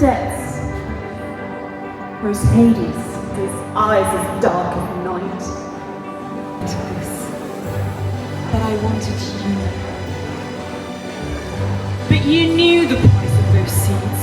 sets. Whereas Hades, his eyes as dark as night. This, that I wanted you. But you knew the price of those seeds.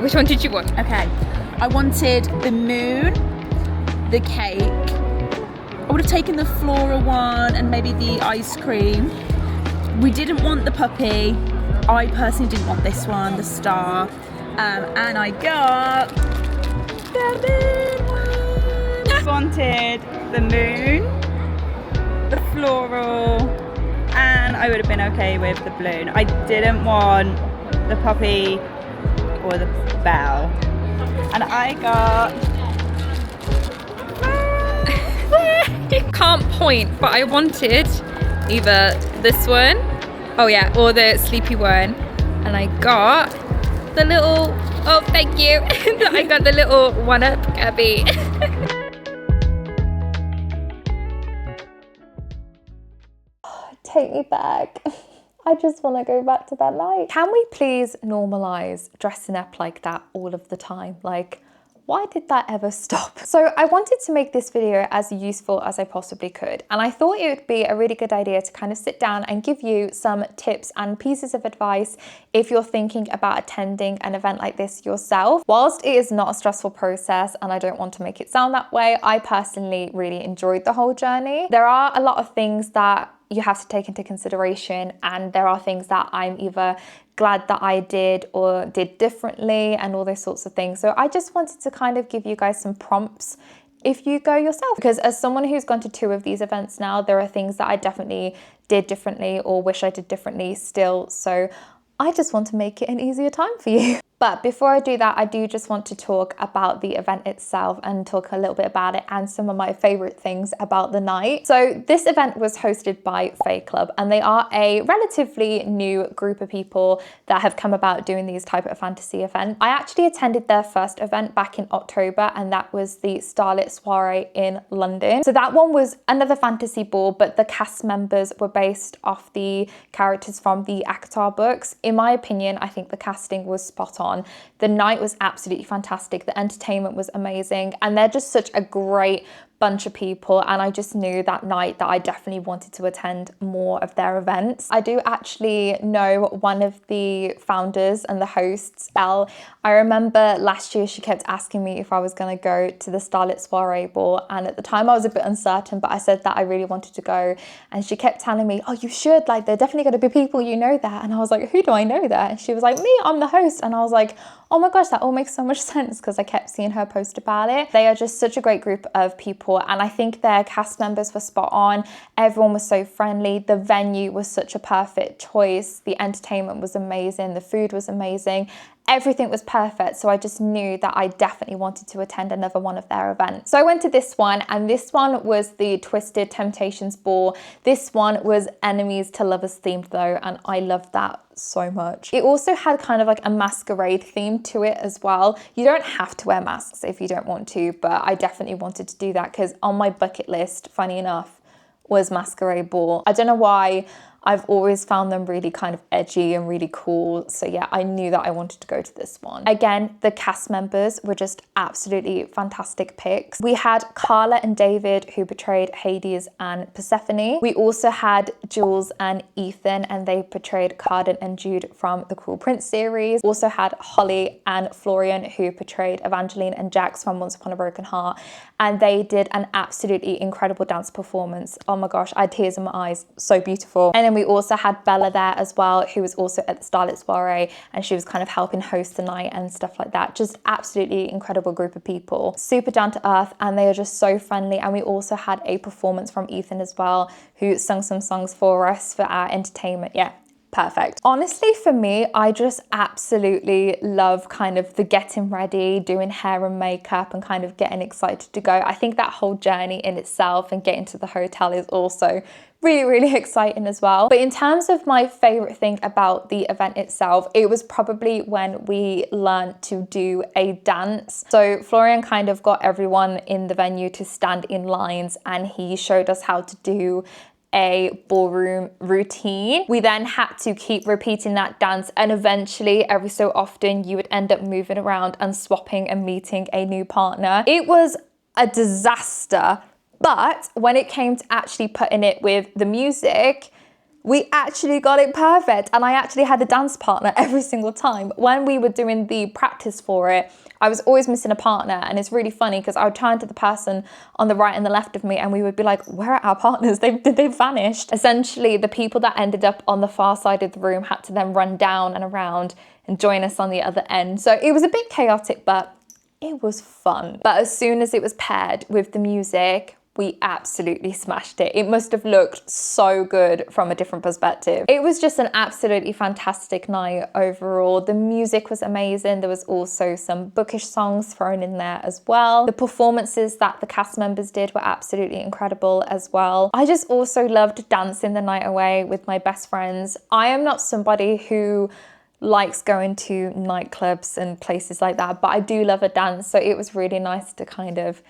Which one did you want? Okay, I wanted the moon, the cake. I would have taken the floral one and maybe the ice cream. We didn't want the puppy. I personally didn't want this one, the star. And I got the moon one. I wanted the moon, the floral, and I would have been okay with the balloon. I didn't want the puppy or the bell. And I got Can't point, but I wanted either this one, oh yeah, or the sleepy one. And I got the little, oh thank you, I got the little one-up Gabby. Take me back. I just want to go back to that night. Can we please normalize dressing up like that all of the time? Like, why did that ever stop? So I wanted to make this video as useful as I possibly could. And I thought it would be a really good idea to kind of sit down and give you some tips and pieces of advice if you're thinking about attending an event like this yourself. Whilst it is not a stressful process, and I don't want to make it sound that way, I personally really enjoyed the whole journey. There are a lot of things that you have to take into consideration, and there are things that I'm either glad that I did or did differently and all those sorts of things. So I just wanted to kind of give you guys some prompts if you go yourself, because as someone who's gone to 2 of these events now, there are things that I definitely did differently or wish I did differently still. So I just want to make it an easier time for you. But before I do that, I do just want to talk about the event itself and talk a little bit about it and some of my favorite things about the night. So this event was hosted by Fae Club, and they are a relatively new group of people that have come about doing these type of fantasy events. I actually attended their first event back in October, and that was the Starlit Soiree in London. So that one was another fantasy ball, but the cast members were based off the characters from the ACOTAR books. In my opinion, I think the casting was spot on. The night was absolutely fantastic. The entertainment was amazing, and they're just such a great bunch of people, and I just knew that night that I definitely wanted to attend more of their events. I do actually know one of the founders and the hosts, Elle. I remember last year she kept asking me if I was going to go to the Starlit Soiree ball, and at the time I was a bit uncertain, but I said that I really wanted to go, and she kept telling me, oh, you should, like, there are definitely going to be people you know there. And I was like, who do I know there? And she was like, me, I'm the host. And I was like, oh my gosh, that all makes so much sense, because I kept seeing her post about it. They are just such a great group of people, and I think their cast members were spot on. Everyone was so friendly. The venue was such a perfect choice. The entertainment was amazing. The food was amazing. Everything was perfect. So I just knew that I definitely wanted to attend another one of their events. So I went to this one, and this one was the Twisted Temptations ball. This one was enemies to lovers themed though, and I loved that so much. It also had kind of like a masquerade theme to it as well. You don't have to wear masks if you don't want to, but I definitely wanted to do that because on my bucket list, funny enough, was masquerade ball. I don't know why, I've always found them really kind of edgy and really cool. So yeah, I knew that I wanted to go to this one. Again, the cast members were just absolutely fantastic picks. We had Carla and David, who portrayed Hades and Persephone. We also had Jules and Ethan, and they portrayed Cardan and Jude from the Cruel Prince series. Also had Holly and Florian, who portrayed Evangeline and Jax from Once Upon a Broken Heart. And they did an absolutely incredible dance performance. Oh my gosh, I had tears in my eyes, so beautiful. And then we also had Bella there as well, who was also at the Starlit Soiree, and she was kind of helping host the night and stuff like that. Just absolutely incredible group of people, super down to earth, and they are just so friendly. And we also had a performance from Ethan as well, who sung some songs for us for our entertainment. Yeah, perfect. Honestly, for me, I just absolutely love kind of the getting ready, doing hair and makeup, and kind of getting excited to go. I think that whole journey in itself and getting to the hotel is also really exciting as well. But in terms of my favorite thing about the event itself, it was probably when we learned to do a dance. So Florian kind of got everyone in the venue to stand in lines, and he showed us how to do a ballroom routine. We then had to keep repeating that dance, and eventually every so often you would end up moving around and swapping and meeting a new partner. It was a disaster, but when it came to actually putting it with the music, we actually got it perfect, and I actually had a dance partner every single time. When we were doing the practice for it, I was always missing a partner, and it's really funny because I would turn to the person on the right and the left of me, and we would be like, where are our partners? They've vanished. Essentially, the people that ended up on the far side of the room had to then run down and around and join us on the other end. So it was a bit chaotic, but it was fun. But as soon as it was paired with the music, we absolutely smashed it. It must have looked so good from a different perspective. It was just an absolutely fantastic night overall. The music was amazing. There was also some bookish songs thrown in there as well. The performances that the cast members did were absolutely incredible as well. I just also loved dancing the night away with my best friends. I am not somebody who likes going to nightclubs and places like that, but I do love a dance. So it was really nice to kind of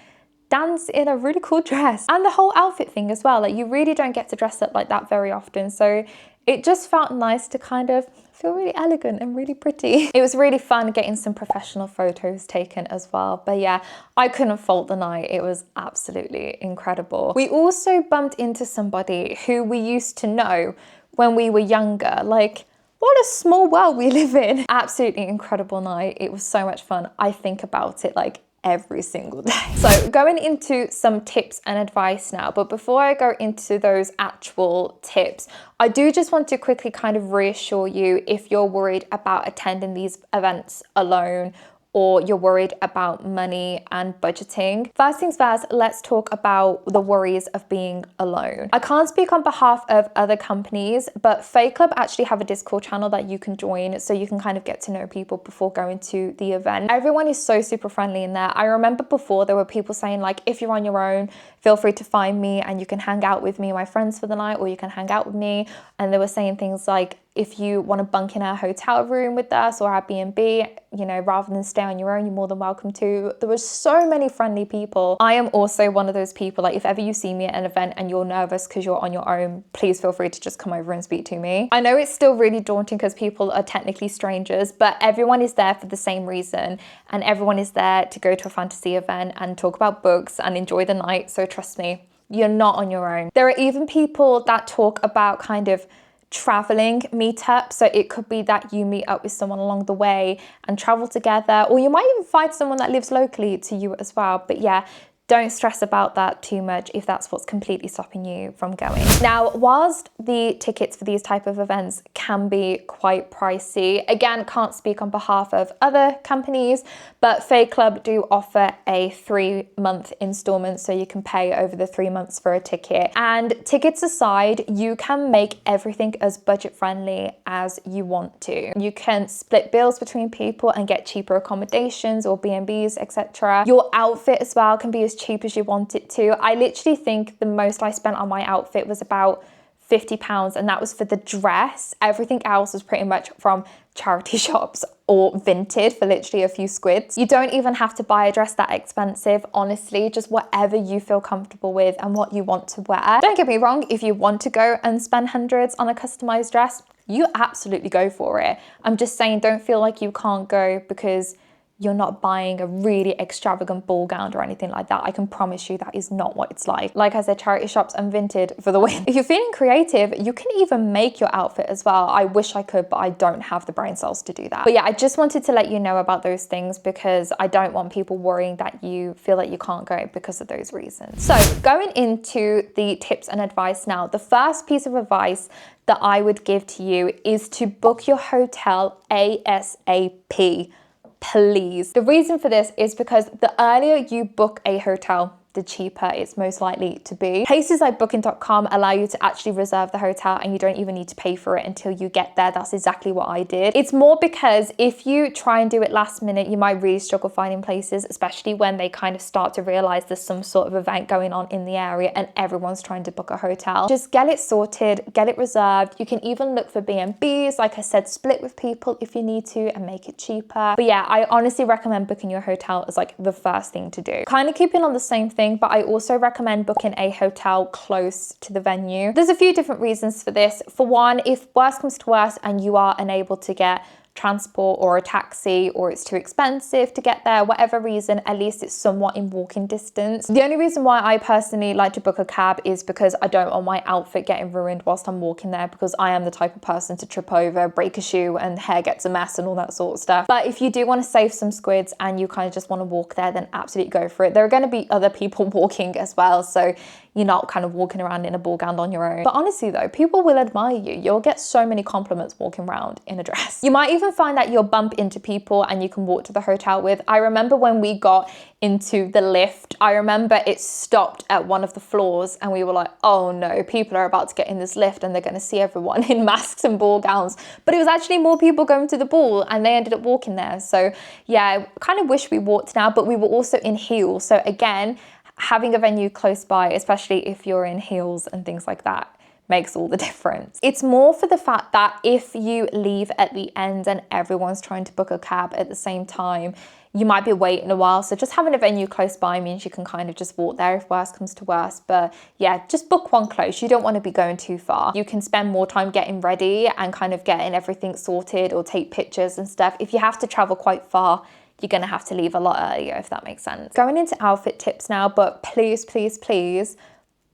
dance in a really cool dress, and the whole outfit thing as well. Like, you really don't get to dress up like that very often, so it just felt nice to kind of feel really elegant and really pretty. It was really fun getting some professional photos taken as well. But yeah, I couldn't fault the night. It was absolutely incredible. We also bumped into somebody who we used to know when we were younger. Like, what a small world we live in. Absolutely incredible night. It was so much fun. I think about it like every single day. So going into some tips and advice now, but before I go into those actual tips, I do just want to quickly kind of reassure you if you're worried about attending these events alone, or you're worried about money and budgeting. First things first, let's talk about the worries of being alone. I can't speak on behalf of other companies, but Fae Club actually have a Discord channel that you can join, so you can kind of get to know people before going to the event. Everyone is so super friendly in there. I remember before there were people saying like, if you're on your own, feel free to find me and you can hang out with me and my friends for the night, or you can hang out with me. And they were saying things like, if you want to bunk in a hotel room with us or our B&B, you know, rather than stay on your own, you're more than welcome to. There were so many friendly people. I am also one of those people, like if ever you see me at an event and you're nervous because you're on your own, please feel free to just come over and speak to me. I know it's still really daunting because people are technically strangers, but everyone is there for the same reason, and everyone is there to go to a fantasy event and talk about books and enjoy the night. So trust me, you're not on your own. There are even people that talk about kind of traveling meetup. So it could be that you meet up with someone along the way and travel together, or you might even find someone that lives locally to you as well. But yeah, don't stress about that too much if that's what's completely stopping you from going. Now, whilst the tickets for these type of events can be quite pricey, again, can't speak on behalf of other companies, but Fae Club do offer a 3-month installment, so you can pay over the 3 months for a ticket. And tickets aside, you can make everything as budget friendly as you want to. You can split bills between people and get cheaper accommodations or B&Bs, etc. Your outfit as well can be as cheap as you want it to. I literally think the most I spent on my outfit was about £50, and that was for the dress. Everything else was pretty much from charity shops or Vinted for literally a few squids. You don't even have to buy a dress that expensive, honestly, just whatever you feel comfortable with and what you want to wear. Don't get me wrong, if you want to go and spend hundreds on a customized dress, you absolutely go for it. I'm just saying, don't feel like you can't go because you're not buying a really extravagant ball gown or anything like that. I can promise you that is not what it's like. Like I said, charity shops and Vinted for the win. If you're feeling creative, you can even make your outfit as well. I wish I could, but I don't have the brain cells to do that. But yeah, I just wanted to let you know about those things because I don't want people worrying that you feel like you can't go because of those reasons. So going into the tips and advice now, the first piece of advice that I would give to you is to book your hotel ASAP. Please. The reason for this is because the earlier you book a hotel, the cheaper it's most likely to be. Places like booking.com allow you to actually reserve the hotel and you don't even need to pay for it until you get there. That's exactly what I did. It's more because if you try and do it last minute, you might really struggle finding places, especially when they kind of start to realize there's some sort of event going on in the area and everyone's trying to book a hotel. Just get it sorted, get it reserved. You can even look for B&Bs, like I said, split with people if you need to and make it cheaper. But yeah, I honestly recommend booking your hotel as like the first thing to do. Kind of keeping on the same thing, but I also recommend booking a hotel close to the venue. There's a few different reasons for this. For one, if worst comes to worst and you are unable to get transport or a taxi, or it's too expensive to get there, whatever reason, at least it's somewhat in walking distance. The only reason why I personally like to book a cab is because I don't want my outfit getting ruined whilst I'm walking there, because I am the type of person to trip over, break a shoe and hair gets a mess and all that sort of stuff. But if you do want to save some squids and you kind of just want to walk there, then absolutely go for it. There are going to be other people walking as well, so you're not kind of walking around in a ball gown on your own. But honestly though, people will admire you. You'll get so many compliments walking around in a dress. You might even find that you'll bump into people and you can walk to the hotel with. I remember when we got into the lift, I remember it stopped at one of the floors and we were like, oh no, people are about to get in this lift and they're gonna see everyone in masks and ball gowns. But it was actually more people going to the ball and they ended up walking there. So yeah, I kind of wish we walked now, but we were also in heels. So again, having a venue close by, especially if you're in heels and things like that, makes all the difference. It's more for the fact that if you leave at the end and everyone's trying to book a cab at the same time, you might be waiting a while. So just having a venue close by means you can kind of just walk there if worst comes to worst. But yeah, just book one close. You don't want to be going too far. You can spend more time getting ready and kind of getting everything sorted or take pictures and stuff. If you have to travel quite far, you're gonna have to leave a lot earlier, if that makes sense. Going into outfit tips now, but please, please, please,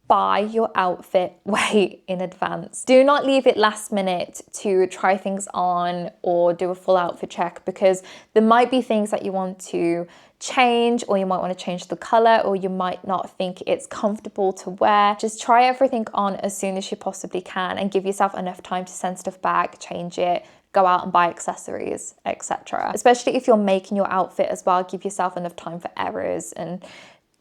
buy your outfit way in advance. Do not leave it last minute to try things on or do a full outfit check, because there might be things that you want to change, or you might want to change the color, or you might not think it's comfortable to wear. Just try everything on as soon as you possibly can and give yourself enough time to send stuff back, change it, go out and buy accessories, etc. Especially if you're making your outfit as well, give yourself enough time for errors and,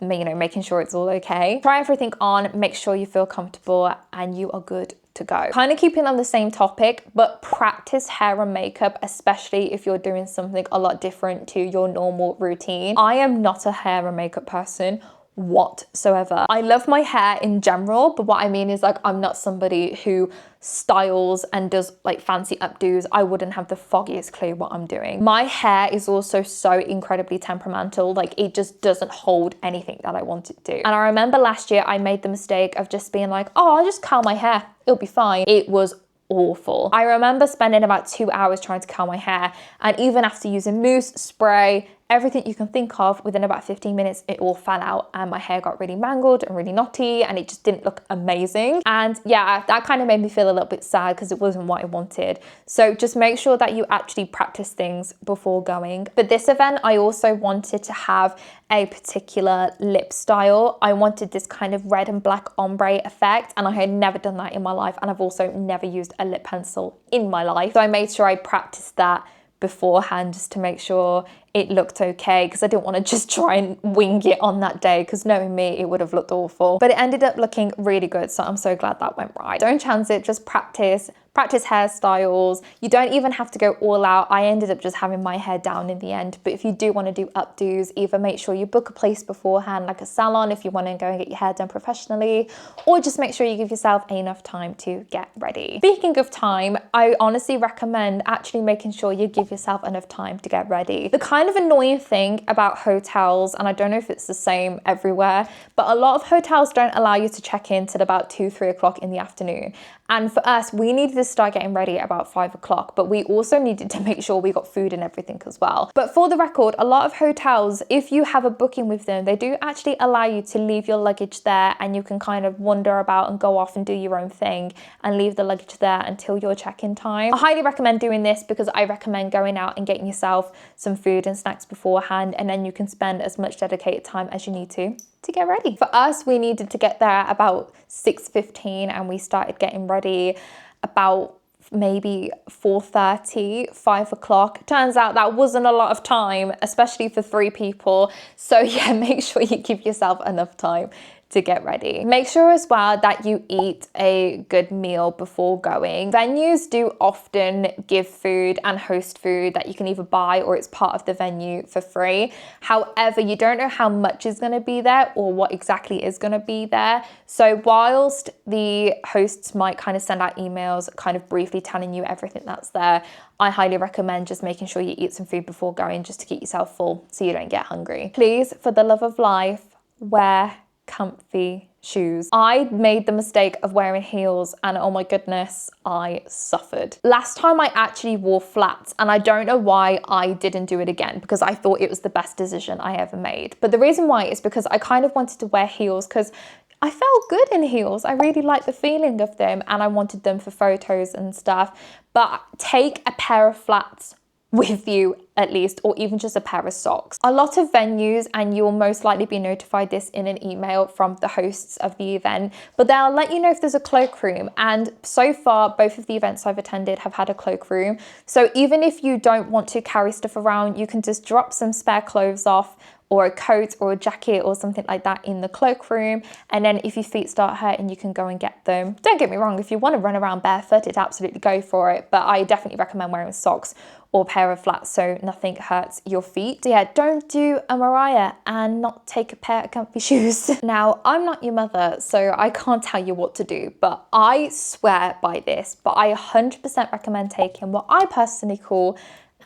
you know, making sure it's all okay. Try everything on, make sure you feel comfortable and you are good to go. Kind of keeping on the same topic, but practice hair and makeup, especially if you're doing something a lot different to your normal routine. I am not a hair and makeup person whatsoever. I love my hair in general, but what I mean is like, I'm not somebody who styles and does like fancy updos. I wouldn't have the foggiest clue what I'm doing. My hair is also so incredibly temperamental, like it just doesn't hold anything that I want it to. And I remember last year I made the mistake of just being like, oh, I'll just curl my hair, it'll be fine. It was awful. I remember spending about 2 hours trying to curl my hair, and even after using mousse, spray, everything you can think of, within about 15 minutes it all fell out and my hair got really mangled and really knotty and it just didn't look amazing. And yeah, that kind of made me feel a little bit sad because it wasn't what I wanted. So just make sure that you actually practice things before going. For this event, I also wanted to have a particular lip style. I wanted this kind of red and black ombre effect, and I had never done that in my life, and I've also never used a lip pencil in my life. So I made sure I practiced that beforehand just to make sure it looked okay, because I didn't want to just try and wing it on that day, because knowing me, it would have looked awful. But it ended up looking really good, so I'm so glad that went right. Don't chance it, just practice hairstyles. You don't even have to go all out. I ended up just having my hair down in the end, but if you do want to do updos, either make sure you book a place beforehand, like a salon if you want to go and get your hair done professionally, or just make sure you give yourself enough time to get ready. Speaking of time, I honestly recommend actually making sure you give yourself enough time to get ready. The kind of annoying thing about hotels, and I don't know if it's the same everywhere, but a lot of hotels don't allow you to check in till about 2-3 o'clock in the afternoon. And for us, we needed to start getting ready at about 5 o'clock, but we also needed to make sure we got food and everything as well. But for the record, a lot of hotels, if you have a booking with them, they do actually allow you to leave your luggage there, and you can kind of wander about and go off and do your own thing and leave the luggage there until your check-in time. I highly recommend doing this because I recommend going out and getting yourself some food and snacks beforehand, and then you can spend as much dedicated time as you need to get ready. For us, we needed to get there about 6:15, and we started getting ready about maybe 4:30, 5 o'clock. Turns out that wasn't a lot of time, especially for 3 people. So yeah, make sure you give yourself enough time to get ready. Make sure as well that you eat a good meal before going. Venues do often give food and host food that you can either buy or it's part of the venue for free. However, you don't know how much is going to be there or what exactly is going to be there. So whilst the hosts might kind of send out emails kind of briefly telling you everything that's there, I highly recommend just making sure you eat some food before going, just to keep yourself full so you don't get hungry. Please, for the love of life, wear comfy shoes. I made the mistake of wearing heels, and oh my goodness, I suffered. Last time I actually wore flats, and I don't know why I didn't do it again, because I thought it was the best decision I ever made. But the reason why is because I kind of wanted to wear heels because I felt good in heels. I really liked the feeling of them, and I wanted them for photos and stuff. But take a pair of flats with you at least, or even just a pair of socks. A lot of venues, and you'll most likely be notified this in an email from the hosts of the event, but they'll let you know if there's a cloakroom. And so far, both of the events I've attended have had a cloakroom. So even if you don't want to carry stuff around, you can just drop some spare clothes off, or a coat or a jacket or something like that in the cloakroom. And then if your feet start hurting, you can go and get them. Don't get me wrong, if you want to run around barefooted, absolutely go for it. But I definitely recommend wearing socks or a pair of flats so nothing hurts your feet. So yeah, don't do a Mariah and not take a pair of comfy shoes. Now, I'm not your mother, so I can't tell you what to do, but I swear by this, but I 100% recommend taking what I personally call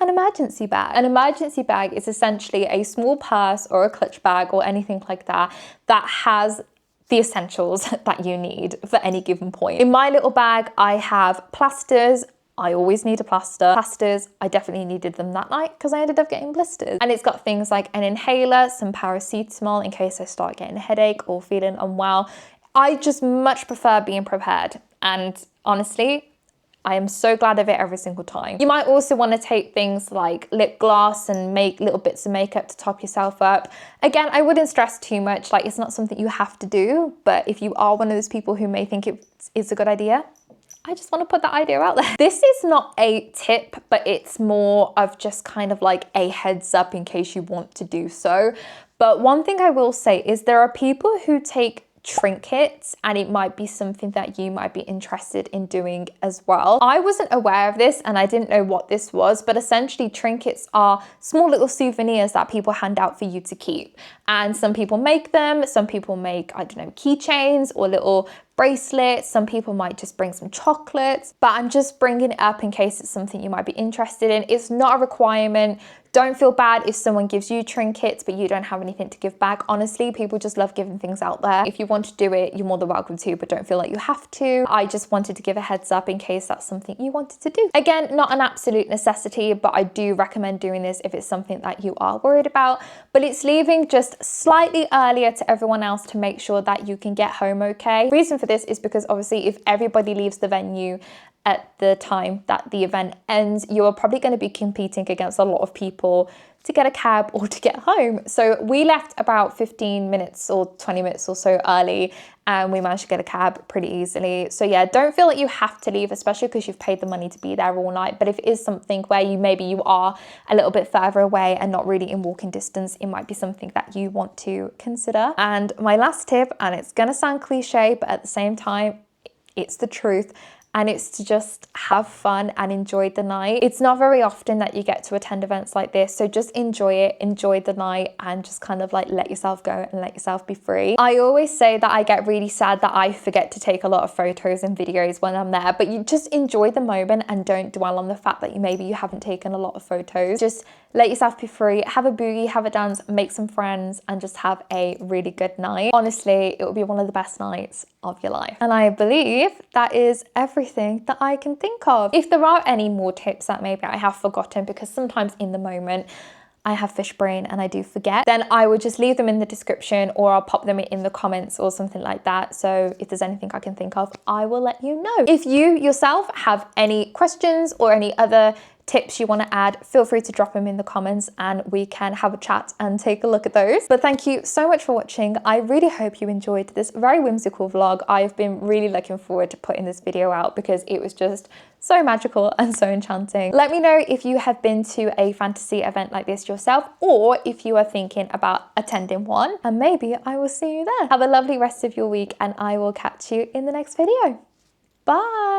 an emergency bag. An emergency bag is essentially a small purse or a clutch bag or anything like that that has the essentials that you need for any given point. In my little bag, I have plasters. I always need a plaster. Plasters, I definitely needed them that night because I ended up getting blisters. And it's got things like an inhaler, some paracetamol in case I start getting a headache or feeling unwell. I just much prefer being prepared. And honestly, I am so glad of it every single time. You might also want to take things like lip gloss and make little bits of makeup to top yourself up. Again, I wouldn't stress too much, like it's not something you have to do, but if you are one of those people who may think it's a good idea, I just want to put that idea out there. This is not a tip, but it's more of just kind of like a heads up in case you want to do so. But one thing I will say is there are people who take trinkets, and it might be something that you might be interested in doing as well. I wasn't aware of this and I didn't know what this was, but essentially trinkets are small little souvenirs that people hand out for you to keep. And some people make them, some people make, I don't know, keychains or little bracelets. Some people might just bring some chocolates, but I'm just bringing it up in case it's something you might be interested in. It's not a requirement. Don't feel bad if someone gives you trinkets but you don't have anything to give back. Honestly, people just love giving things out there. If you want to do it, you're more than welcome to, but don't feel like you have to. I just wanted to give a heads up in case that's something you wanted to do. Again, not an absolute necessity, but I do recommend doing this if it's something that you are worried about. But it's leaving just slightly earlier to everyone else to make sure that you can get home okay. The reason for this is because obviously if everybody leaves the venue at the time that the event ends, you are probably going to be competing against a lot of people to get a cab or to get home. So we left about 15 minutes or 20 minutes or so early, and we managed to get a cab pretty easily. So yeah, don't feel like you have to leave, especially because you've paid the money to be there all night. But if it is something where you are a little bit further away and not really in walking distance, it might be something that you want to consider. And my last tip, and it's gonna sound cliche, but at the same time, it's the truth, and it's to just have fun and enjoy the night. It's not very often that you get to attend events like this, so just enjoy it, enjoy the night, and just kind of like let yourself go and let yourself be free. I always say that I get really sad that I forget to take a lot of photos and videos when I'm there, but you just enjoy the moment and don't dwell on the fact that maybe you haven't taken a lot of photos. Just let yourself be free, have a boogie, have a dance, make some friends, and just have a really good night. Honestly, it will be one of the best nights of your life. And I believe that is everything that I can think of. If there are any more tips that maybe I have forgotten, because sometimes in the moment I have fish brain and I do forget, then I will just leave them in the description or I'll pop them in the comments or something like that. So if there's anything I can think of, I will let you know. If you yourself have any questions or any other tips you want to add, feel free to drop them in the comments and we can have a chat and take a look at those. But thank you so much for watching. I really hope you enjoyed this very whimsical vlog. I've been really looking forward to putting this video out because it was just so magical and so enchanting. Let me know if you have been to a fantasy event like this yourself, or if you are thinking about attending one, and maybe I will see you there. Have a lovely rest of your week and I will catch you in the next video. Bye.